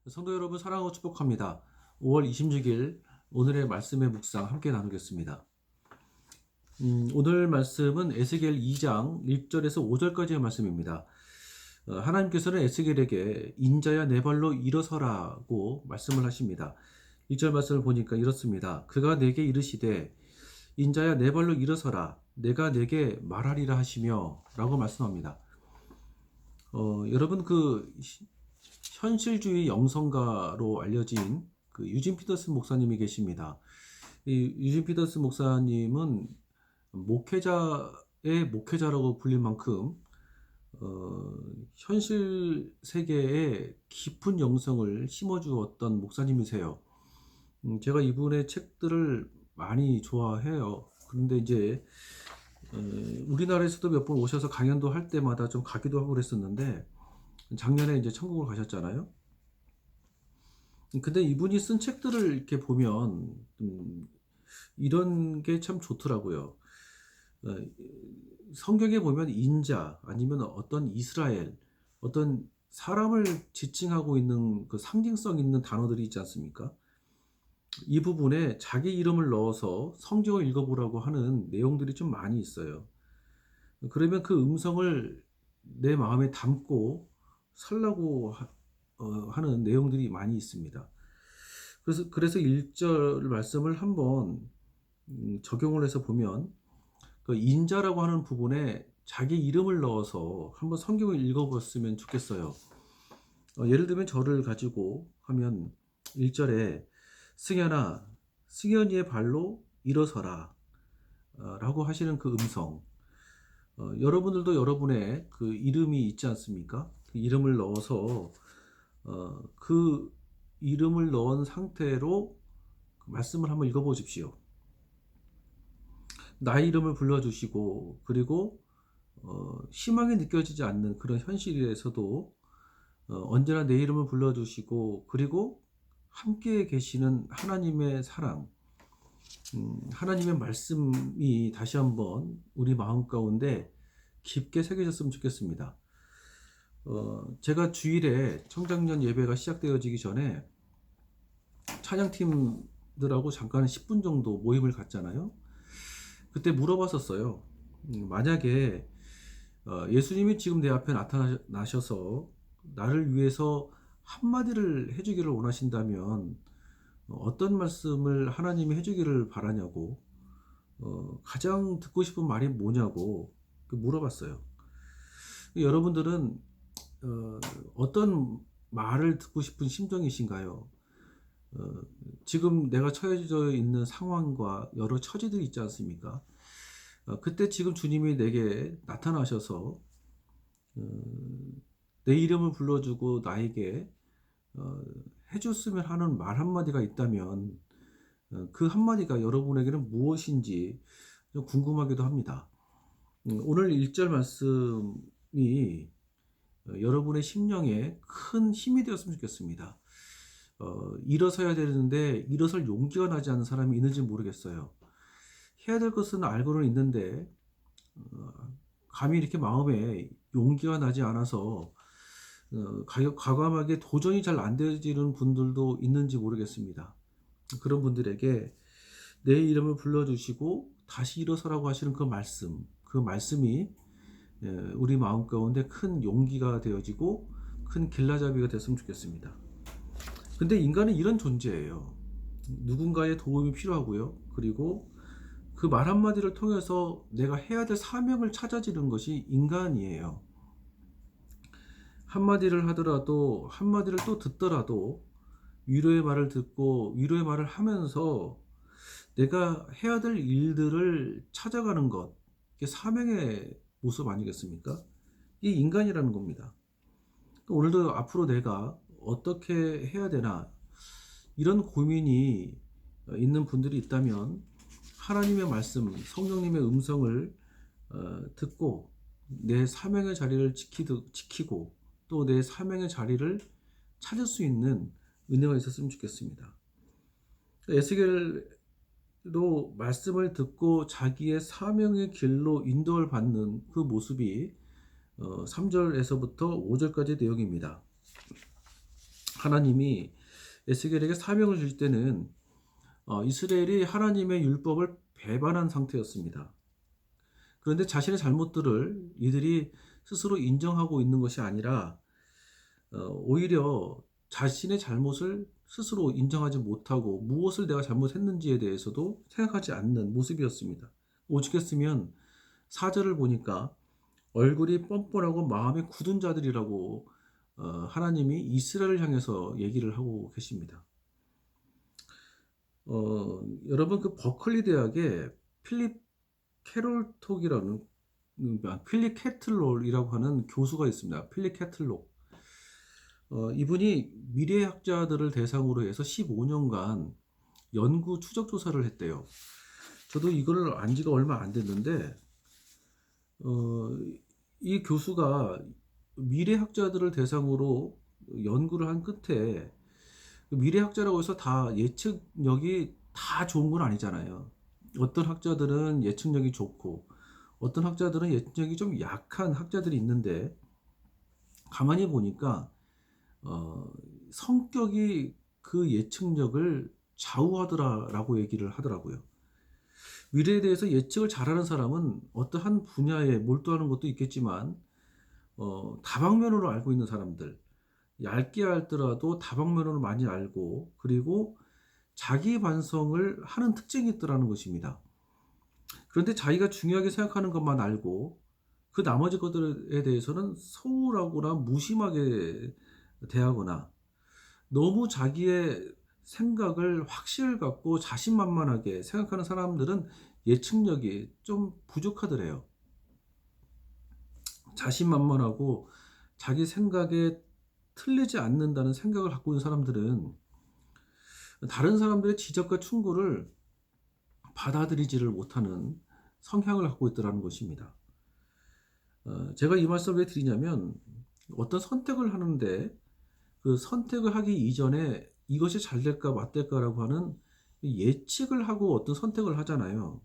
성도 여러분 사랑하고 축복합니다. 5월 26일 오늘의 말씀의 묵상 함께 나누겠습니다. 오늘 말씀은 에스겔 2장 1절에서 5절까지의 말씀입니다. 하나님께서는 에스겔에게 인자야 내 발로 일어서라고 말씀을 하십니다. 1절 말씀을 보니까 이렇습니다. 그가 내게 이르시되 인자야 내 발로 일어서라 내가 내게 말하리라 하시며 라고 말씀합니다. 여러분 현실주의 영성가로 알려진 유진 피터슨 목사님이 계십니다. 이 유진 피터슨 목사님은 목회자의 목회자라고 불릴 만큼 현실 세계에 깊은 영성을 심어주었던 목사님이세요. 제가 이분의 책들을 많이 좋아해요. 그런데 이제 우리나라에서도 몇 번 오셔서 강연도 할 때마다 좀 가기도 하고 그랬었는데 작년에 이제 천국을 가셨잖아요. 근데 이분이 쓴 책들을 이렇게 보면 이런 게 참 좋더라고요. 성경에 보면 인자 아니면 어떤 이스라엘 어떤 사람을 지칭하고 있는 그 상징성 있는 단어들이 있지 않습니까? 이 부분에 자기 이름을 넣어서 성경을 읽어보라고 하는 내용들이 좀 많이 있어요. 그러면 그 음성을 내 마음에 담고 살라고 하는 내용들이 많이 있습니다. 그래서 1절 말씀을 한번 적용을 해서 보면 그 인자라고 하는 부분에 자기 이름을 넣어서 한번 성경을 읽어봤으면 좋겠어요. 예를 들면 저를 가지고 하면 1절에 승현아, 승현이의 발로 일어서라 라고 하시는 그 음성, 여러분들도 여러분의 그 이름이 있지 않습니까? 그 이름을 넣어서 그 이름을 넣은 상태로 말씀을 한번 읽어보십시오. 나의 이름을 불러주시고 그리고 희망이 느껴지지 않는 그런 현실에서도 언제나 내 이름을 불러주시고 그리고 함께 계시는 하나님의 사랑, 하나님의 말씀이 다시 한번 우리 마음 가운데 깊게 새겨졌으면 좋겠습니다. 제가 청장년 예배가 시작되어지기 전에 찬양팀들하고 잠깐 10분 정도 모임을 갖잖아요. 그때 물어봤었어요. 만약에 예수님이 지금 내 앞에 나타나셔서 나를 위해서 한마디를 해주기를 원하신다면 어떤 말씀을 하나님이 해주기를 바라냐고, 가장 듣고 싶은 말이 뭐냐고 물어봤어요. 여러분들은 어떤 말을 듣고 싶은 심정이신가요? 지금 내가 처해져 있는 상황과 여러 처지들이 있지 않습니까? 그때 지금 주님이 내게 나타나셔서 내 이름을 불러주고 나에게 해줬으면 하는 말 한마디가 있다면 그 한마디가 여러분에게는 무엇인지 좀 궁금하기도 합니다. 오늘 1절 말씀이 여러분의 심령에 큰 힘이 되었으면 좋겠습니다. 일어서야 되는데 일어설 용기가 나지 않는 사람이 있는지 모르겠어요. 해야 될 것은 알고는 있는데 감히 이렇게 마음에 용기가 나지 않아서 과감하게 도전이 잘 안 되지는 분들도 있는지 모르겠습니다. 그런 분들에게 내 이름을 불러주시고 다시 일어서라고 하시는 그 말씀이 우리 마음 가운데 큰 용기가 되어지고 큰 길라잡이가 됐으면 좋겠습니다. 근데 인간은 이런 존재예요. 누군가의 도움이 필요하고요. 그리고 그 말 한마디를 통해서 내가 해야 될 사명을 찾아지는 것이 인간이에요. 한마디를 하더라도 한마디를 또 듣더라도 위로의 말을 듣고 위로의 말을 하면서 내가 해야 될 일들을 찾아가는 것, 이게 사명의 모습 아니겠습니까? 이게 인간이라는 겁니다. 오늘도 앞으로 내가 어떻게 해야 되나 이런 고민이 있는 분들이 있다면 하나님의 말씀, 성령님의 음성을 듣고 내 사명의 자리를 지키고 또 내 사명의 자리를 찾을 수 있는 은혜가 있었으면 좋겠습니다. 에스겔도 말씀을 듣고 자기의 사명의 길로 인도를 받는 그 모습이 3절에서부터 5절까지의 내용입니다. 하나님이 에스겔에게 사명을 줄 때는 이스라엘이 하나님의 율법을 배반한 상태였습니다. 그런데 자신의 잘못들을 이들이 스스로 인정하고 있는 것이 아니라 오히려 자신의 잘못을 스스로 인정하지 못하고 무엇을 내가 잘못했는지에 대해서도 생각하지 않는 모습이었습니다. 오죽했으면 4절을 보니까 얼굴이 뻔뻔하고 마음이 굳은 자들이라고 하나님이 이스라엘을 향해서 얘기를 하고 계십니다. 여러분 그 버클리 대학에 필립 캐롤톡이라는 필립 캐틀롤이라고 하는 교수가 있습니다. 필립 캐틀록. 이분이 미래학자들을 대상으로 해서 15년간 연구 추적 조사를 했대요. 저도 이걸 안 지가 얼마 안 됐는데 이 교수가 미래학자들을 대상으로 연구를 한 끝에 미래학자라고 해서 다 예측력이 다 좋은 건 아니잖아요. 어떤 학자들은 예측력이 좋고 어떤 학자들은 예측력이 좀 약한 학자들이 있는데 가만히 보니까 성격이 그 예측력을 좌우하더라라고 얘기를 하더라고요. 미래에 대해서 예측을 잘하는 사람은 어떠한 분야에 몰두하는 것도 있겠지만 다방면으로 알고 있는 사람들, 얇게 알더라도 다방면으로 많이 알고 그리고 자기 반성을 하는 특징이 있더라는 것입니다. 그런데 자기가 중요하게 생각하는 것만 알고 그 나머지 것들에 대해서는 소홀하거나 무심하게 대하거나 너무 자기의 생각을 확신을 갖고 자신만만하게 생각하는 사람들은 예측력이 좀 부족하더래요. 자신만만하고 자기 생각에 틀리지 않는다는 생각을 갖고 있는 사람들은 다른 사람들의 지적과 충고를 받아들이지를 못하는 성향을 갖고 있더라는 것입니다. 제가 이 말씀을 왜 드리냐면 어떤 선택을 하는데 그 선택을 하기 이전에 이것이 잘 될까 맞될까라고 하는 예측을 하고 어떤 선택을 하잖아요.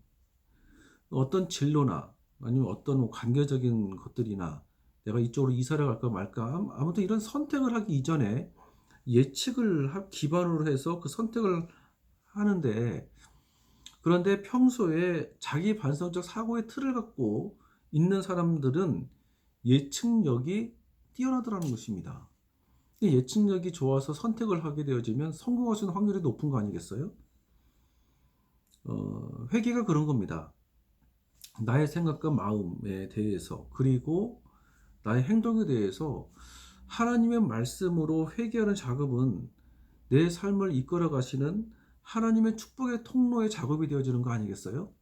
어떤 진로나 아니면 어떤 관계적인 것들이나 내가 이쪽으로 이사를 갈까 말까 아무튼 이런 선택을 하기 이전에 예측을 기반으로 해서 그 선택을 하는데 그런데 평소에 자기 반성적 사고의 틀을 갖고 있는 사람들은 예측력이 뛰어나더라는 것입니다. 예측력이 좋아서 선택을 하게 되어지면 성공할 수 있는 확률이 높은 거 아니겠어요? 회개가 그런 겁니다. 나의 생각과 마음에 대해서 그리고 나의 행동에 대해서 하나님의 말씀으로 회개하는 작업은 내 삶을 이끌어 가시는 하나님의 축복의 통로의 작업이 되어지는 거 아니겠어요?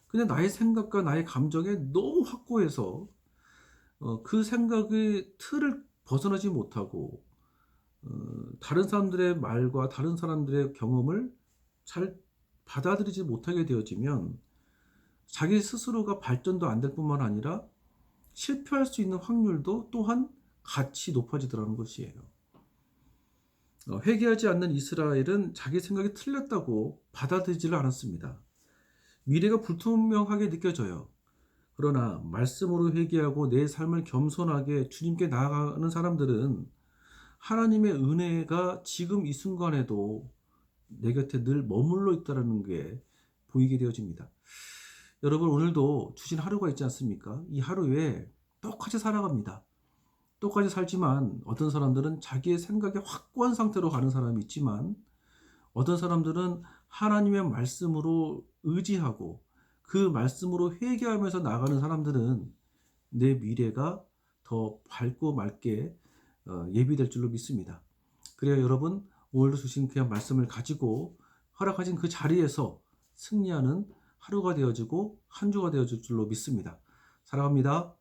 근데 나의 생각과 나의 감정에 너무 확고해서 그 생각의 틀을 벗어나지 못하고 다른 사람들의 말과 다른 사람들의 경험을 잘 받아들이지 못하게 되어지면 자기 스스로가 발전도 안 될 뿐만 아니라 실패할 수 있는 확률도 또한 같이 높아지더라는 것이에요. 회개하지 않는 이스라엘은 자기 생각이 틀렸다고 받아들이지를 않았습니다. 미래가 불투명하게 느껴져요. 그러나 말씀으로 회개하고 내 삶을 겸손하게 주님께 나아가는 사람들은 하나님의 은혜가 지금 이 순간에도 내 곁에 늘 머물러 있다는 게 보이게 되어집니다. 여러분 오늘도 주신 하루가 있지 않습니까? 이 하루에 똑같이 살아갑니다. 똑같이 살지만 어떤 사람들은 자기의 생각에 확고한 상태로 가는 사람이 있지만 어떤 사람들은 하나님의 말씀으로 의지하고 그 말씀으로 회개하면서 나가는 사람들은 내 미래가 더 밝고 맑게 예비될 줄로 믿습니다. 그래야 여러분 오늘도 주신 그냥 말씀을 가지고 허락하신 그 자리에서 승리하는 하루가 되어지고 한 주가 되어질 줄로 믿습니다. 사랑합니다.